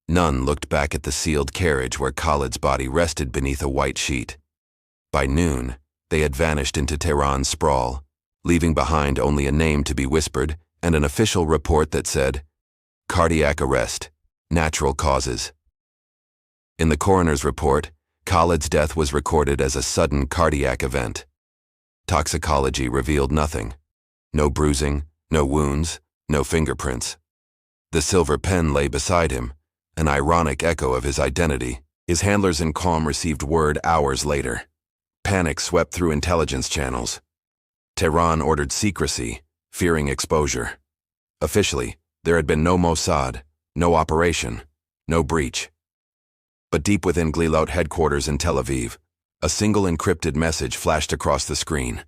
None looked back at the sealed carriage where Khaled's body rested beneath a white sheet. By noon, they had vanished into Tehran's sprawl, leaving behind only a name to be whispered and an official report that said, "Cardiac arrest, natural causes." In the coroner's report, Khaled's death was recorded as a sudden cardiac event. Toxicology revealed nothing. No bruising, no wounds, no fingerprints. The silver pen lay beside him, an ironic echo of his identity. His handlers in Qom received word hours later. Panic swept through intelligence channels. Tehran ordered secrecy, fearing exposure. Officially, there had been no Mossad, no operation, no breach. But deep within Glilot headquarters in Tel Aviv, a single encrypted message flashed across the screen.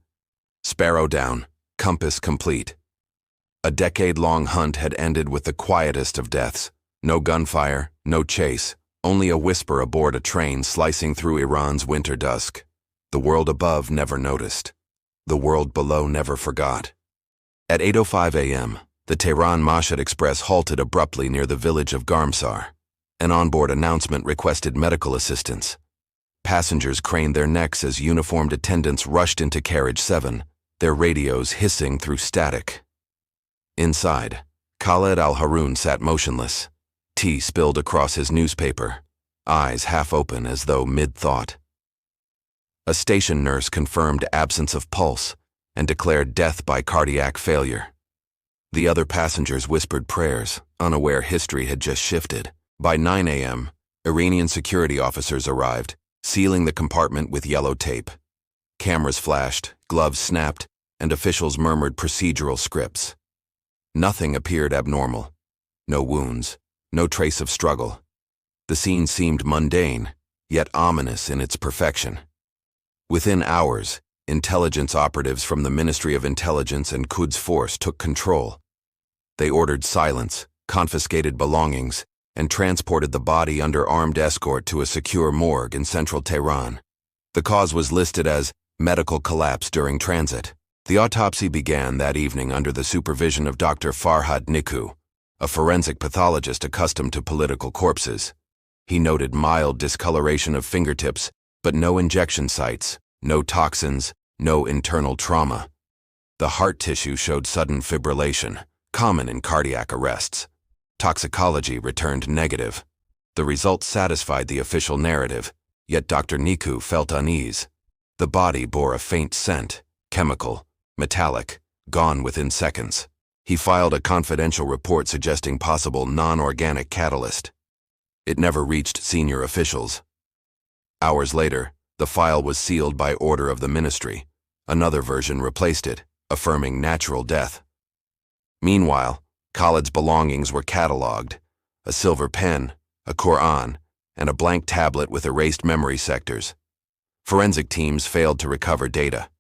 Sparrow down, compass complete. A decade-long hunt had ended with the quietest of deaths. No gunfire, no chase, only a whisper aboard a train slicing through Iran's winter dusk. The world above never noticed. The world below never forgot. At 8:05 a.m., the Tehran Mashhad Express halted abruptly near the village of Garmsar. An onboard announcement requested medical assistance. Passengers craned their necks as uniformed attendants rushed into Carriage 7, their radios hissing through static. Inside, Khaled al-Haroun sat motionless. Tea spilled across his newspaper, eyes half open as though mid-thought. A station nurse confirmed absence of pulse and declared death by cardiac failure. The other passengers whispered prayers, unaware history had just shifted. By 9 a.m., Iranian security officers arrived, sealing the compartment with yellow tape. Cameras flashed, gloves snapped, and officials murmured procedural scripts. Nothing appeared abnormal. No wounds, no trace of struggle. The scene seemed mundane, yet ominous in its perfection. Within hours, intelligence operatives from the Ministry of Intelligence and Quds Force took control. They ordered silence, confiscated belongings, and transported the body under armed escort to a secure morgue in central Tehran. The cause was listed as medical collapse during transit. The autopsy began that evening under the supervision of Dr. Farhad Niku, a forensic pathologist accustomed to political corpses. He noted mild discoloration of fingertips, but no injection sites, no toxins, no internal trauma. The heart tissue showed sudden fibrillation, common in cardiac arrests. Toxicology returned negative. The results satisfied the official narrative, yet Dr. Niku felt unease. The body bore a faint scent, chemical, metallic, gone within seconds. He filed a confidential report suggesting possible non-organic catalyst. It never reached senior officials. Hours later, the file was sealed by order of the ministry. Another version replaced it, affirming natural death. Meanwhile, Khaled's belongings were catalogued: a silver pen, a Quran, and a blank tablet with erased memory sectors. Forensic teams failed to recover data.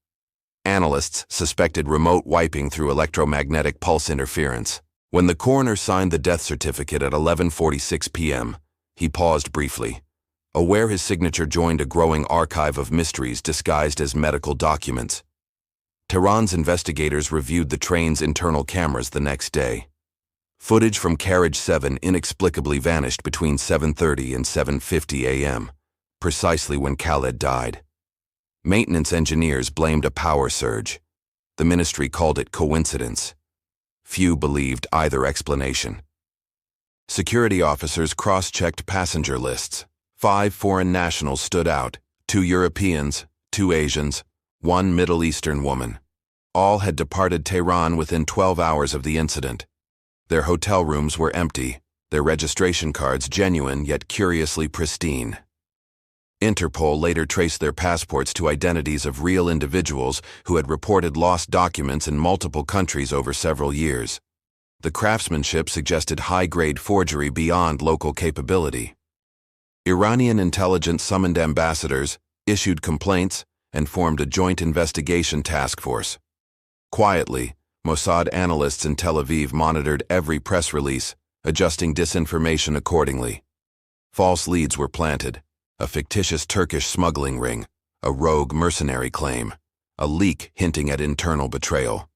Analysts suspected remote wiping through electromagnetic pulse interference. When the coroner signed the death certificate at 11:46 p.m., he paused briefly, aware his signature joined a growing archive of mysteries disguised as medical documents. Tehran's investigators reviewed the train's internal cameras the next day. Footage from Carriage 7 inexplicably vanished between 7:30 and 7:50 a.m., precisely when Khaled died. Maintenance engineers blamed a power surge. The ministry called it coincidence. Few believed either explanation. Security officers cross-checked passenger lists. 5 foreign nationals stood out, 2 Europeans, 2 Asians, 1 Middle Eastern woman. All had departed Tehran within 12 hours of the incident. Their hotel rooms were empty, their registration cards genuine yet curiously pristine. Interpol later traced their passports to identities of real individuals who had reported lost documents in multiple countries over several years. The craftsmanship suggested high-grade forgery beyond local capability. Iranian intelligence summoned ambassadors, issued complaints, and formed a joint investigation task force. Quietly, Mossad analysts in Tel Aviv monitored every press release, adjusting disinformation accordingly. False leads were planted: a fictitious Turkish smuggling ring, a rogue mercenary claim, a leak hinting at internal betrayal.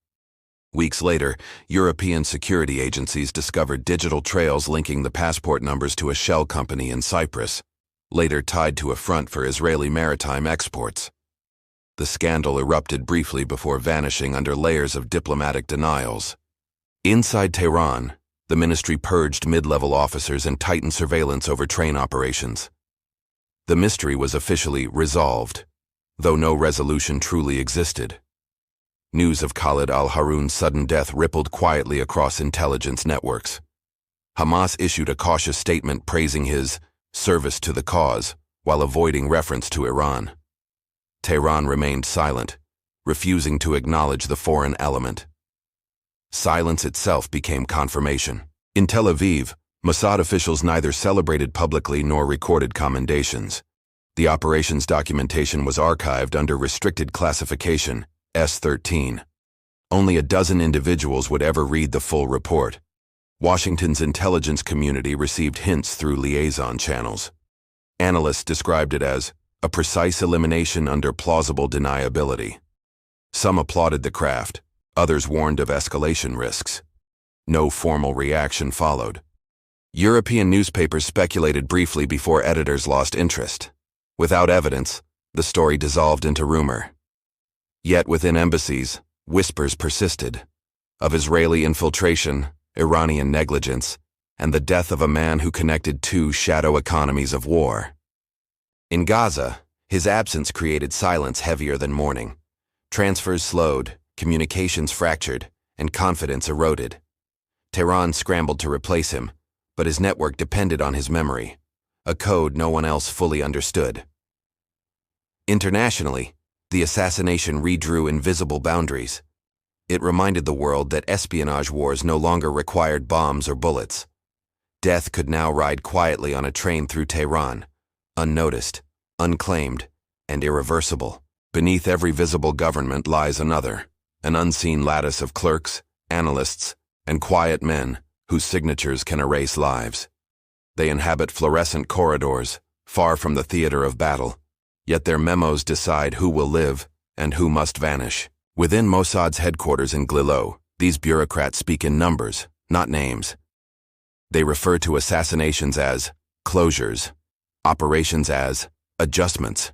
Weeks later, European security agencies discovered digital trails linking the passport numbers to a shell company in Cyprus, later tied to a front for Israeli maritime exports. The scandal erupted briefly before vanishing under layers of diplomatic denials. Inside Tehran, the ministry purged mid-level officers and tightened surveillance over train operations. The mystery was officially resolved, though no resolution truly existed. News of Khaled al-Haroun's sudden death rippled quietly across intelligence networks. Hamas issued a cautious statement praising his service to the cause while avoiding reference to Iran. Tehran remained silent, refusing to acknowledge the foreign element. Silence itself became confirmation. In Tel Aviv, Mossad officials neither celebrated publicly nor recorded commendations. The operations documentation was archived under restricted classification, S-13. Only a dozen individuals would ever read the full report. Washington's intelligence community received hints through liaison channels. Analysts described it as a precise elimination under plausible deniability. Some applauded the craft, others warned of escalation risks. No formal reaction followed. European newspapers speculated briefly before editors lost interest. Without evidence, the story dissolved into rumor. Yet within embassies, whispers persisted of Israeli infiltration, Iranian negligence, and the death of a man who connected 2 shadow economies of war. In Gaza, his absence created silence heavier than mourning. Transfers slowed, communications fractured, and confidence eroded. Tehran scrambled to replace him, but his network depended on his memory, a code no one else fully understood. Internationally, the assassination redrew invisible boundaries. It reminded the world that espionage wars no longer required bombs or bullets. Death could now ride quietly on a train through Tehran, unnoticed, unclaimed, and irreversible. Beneath every visible government lies another, an unseen lattice of clerks, analysts, and quiet men whose signatures can erase lives. They inhabit fluorescent corridors, far from the theater of battle, yet their memos decide who will live and who must vanish. Within Mossad's headquarters in Glilo, these bureaucrats speak in numbers, not names. They refer to assassinations as closures, operations as adjustments.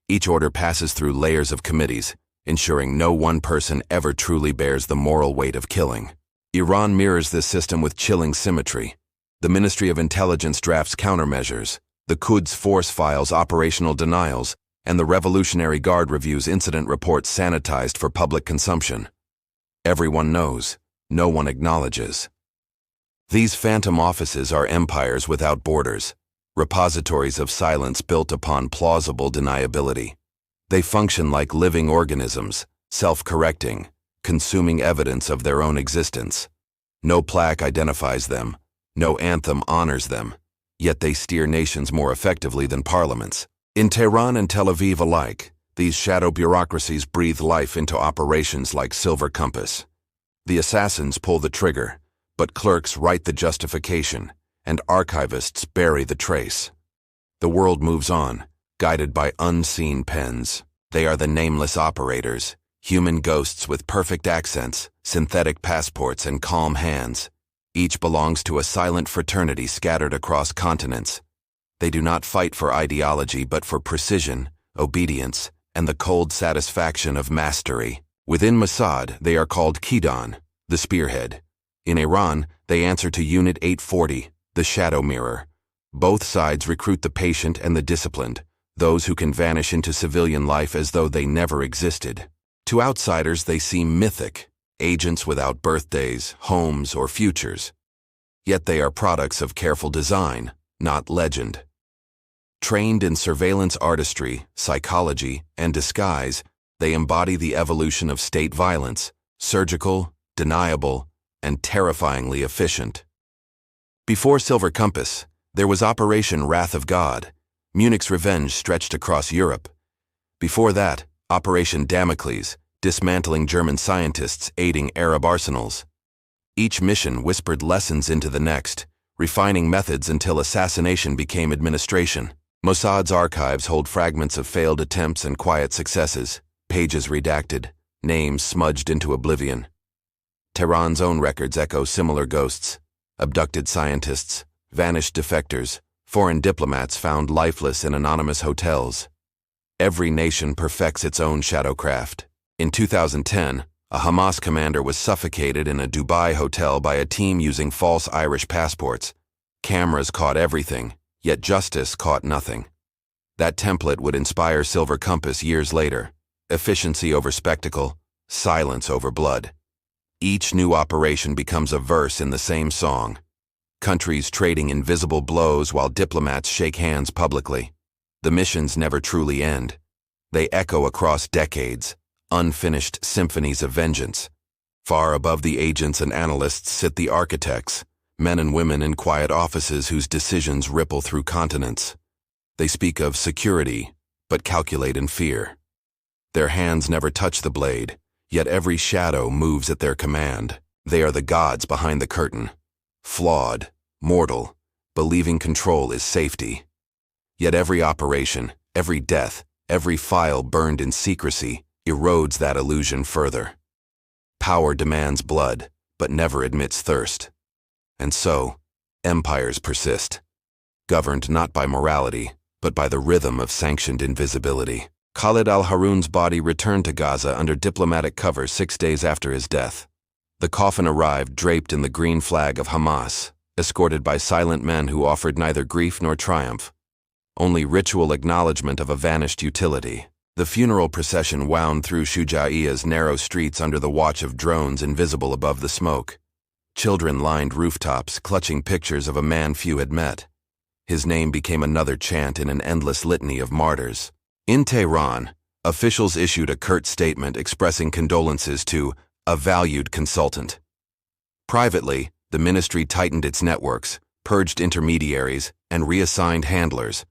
Each order passes through layers of committees, ensuring no one person ever truly bears the moral weight of killing. Iran mirrors this system with chilling symmetry. The Ministry of Intelligence drafts countermeasures, the Quds Force files operational denials, and the Revolutionary Guard reviews incident reports sanitized for public consumption. Everyone knows, no one acknowledges. These phantom offices are empires without borders, repositories of silence built upon plausible deniability. They function like living organisms, self-correcting, consuming evidence of their own existence. No plaque identifies them, no anthem honors them, yet they steer nations more effectively than parliaments. In Tehran and Tel Aviv alike, These shadow bureaucracies breathe life into operations like Silver Compass. The assassins pull the trigger, but clerks write the justification, and archivists bury the trace. The world moves on, guided by unseen pens. They are the nameless operators, human ghosts with perfect accents, synthetic passports, and calm hands. Each belongs to a silent fraternity scattered across continents. They do not fight for ideology but for precision, obedience, and the cold satisfaction of mastery. Within Mossad, they are called Qidan, the spearhead. In Iran, they answer to Unit 840, the shadow mirror. Both sides recruit the patient and the disciplined, those who can vanish into civilian life as though they never existed. To outsiders, they seem mythic, agents without birthdays, homes, or futures. Yet they are products of careful design, not legend. Trained in surveillance artistry, psychology, and disguise, they embody the evolution of state violence, surgical, deniable, and terrifyingly efficient. Before Silver Compass, there was Operation Wrath of God. Munich's revenge stretched across Europe. Before that, Operation Damocles, dismantling German scientists aiding Arab arsenals. Each mission whispered lessons into the next, refining methods until assassination became administration. Mossad's archives hold fragments of failed attempts and quiet successes, pages redacted, names smudged into oblivion. Tehran's own records echo similar ghosts: abducted scientists, vanished defectors, foreign diplomats found lifeless in anonymous hotels. Every nation perfects its own shadowcraft. In 2010, a Hamas commander was suffocated in a Dubai hotel by a team using false Irish passports. Cameras caught everything, yet justice caught nothing. That template would inspire Silver Compass years later: efficiency over spectacle, silence over blood. Each new operation becomes a verse in the same song. Countries trading invisible blows while diplomats shake hands publicly. The missions never truly end. They echo across decades, unfinished symphonies of vengeance. Far above the agents and analysts sit the architects, men and women in quiet offices whose decisions ripple through continents. They speak of security, but calculate in fear. Their hands never touch the blade, yet every shadow moves at their command. They are the gods behind the curtain. Flawed, mortal, believing control is safety. Yet every operation, every death, every file burned in secrecy erodes that illusion further. Power demands blood, but never admits thirst. And so, empires persist, governed not by morality, but by the rhythm of sanctioned invisibility. Khaled al-Haroun's body returned to Gaza under diplomatic cover 6 days after his death. The coffin arrived draped in the green flag of Hamas, escorted by silent men who offered neither grief nor triumph, only ritual acknowledgement of a vanished utility. The funeral procession wound through Shujaiya's narrow streets under the watch of drones invisible above the smoke. Children lined rooftops, clutching pictures of a man few had met. His name became another chant in an endless litany of martyrs. In Tehran, officials issued a curt statement expressing condolences to a valued consultant. Privately, the ministry tightened its networks, purged intermediaries, and reassigned handlers.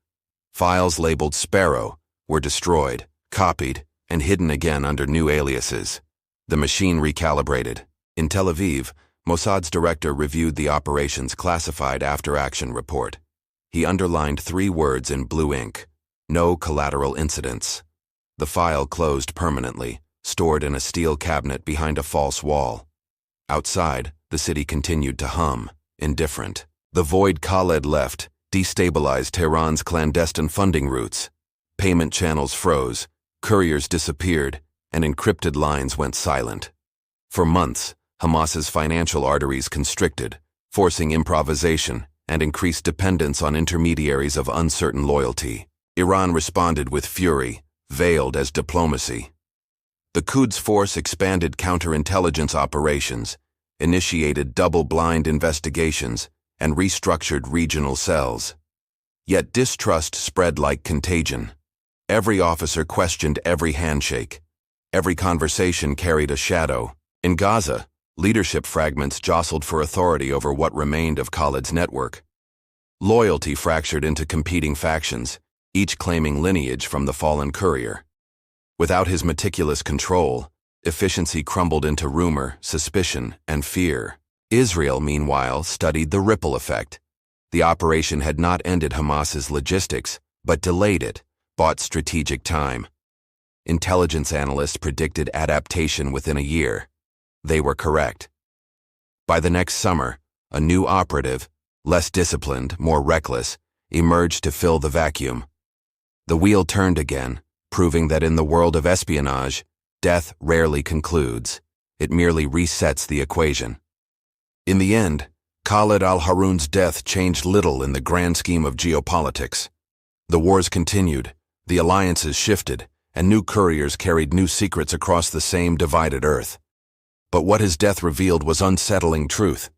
Files labeled Sparrow were destroyed, copied, and hidden again under new aliases. The machine recalibrated. In Tel Aviv, Mossad's director reviewed the operation's classified after-action report. He underlined 3 words in blue ink: no collateral incidents. The file closed permanently, stored in a steel cabinet behind a false wall. Outside, the city continued to hum, indifferent. The void Khaled left destabilized Tehran's clandestine funding routes. Payment channels froze, couriers disappeared, and encrypted lines went silent. For months, Hamas's financial arteries constricted, forcing improvisation and increased dependence on intermediaries of uncertain loyalty. Iran responded with fury, veiled as diplomacy. The Quds Force expanded counterintelligence operations, initiated double-blind investigations, and restructured regional cells. Yet distrust spread like contagion. Every officer questioned every handshake. Every conversation carried a shadow. In Gaza, leadership fragments jostled for authority over what remained of Khaled's network. Loyalty fractured into competing factions, each claiming lineage from the fallen courier. Without his meticulous control, efficiency crumbled into rumor, suspicion, and fear. Israel, meanwhile, studied the ripple effect. The operation had not ended Hamas's logistics, but delayed it, bought strategic time. Intelligence analysts predicted adaptation within a year. They were correct. By the next summer, a new operative, less disciplined, more reckless, emerged to fill the vacuum. The wheel turned again, proving that in the world of espionage, death rarely concludes. It merely resets the equation. In the end, Khaled al-Haroun's death changed little in the grand scheme of geopolitics. The wars continued, the alliances shifted, and new couriers carried new secrets across the same divided earth. But what his death revealed was unsettling truth.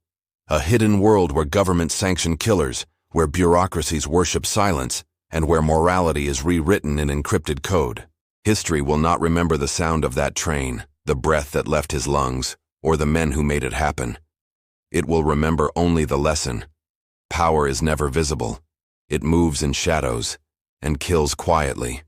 A hidden world where governments sanction killers, where bureaucracies worship silence, and where morality is rewritten in encrypted code. History will not remember the sound of that train, the breath that left his lungs, or the men who made it happen. It will remember only the lesson. Power is never visible. It moves in shadows and kills quietly.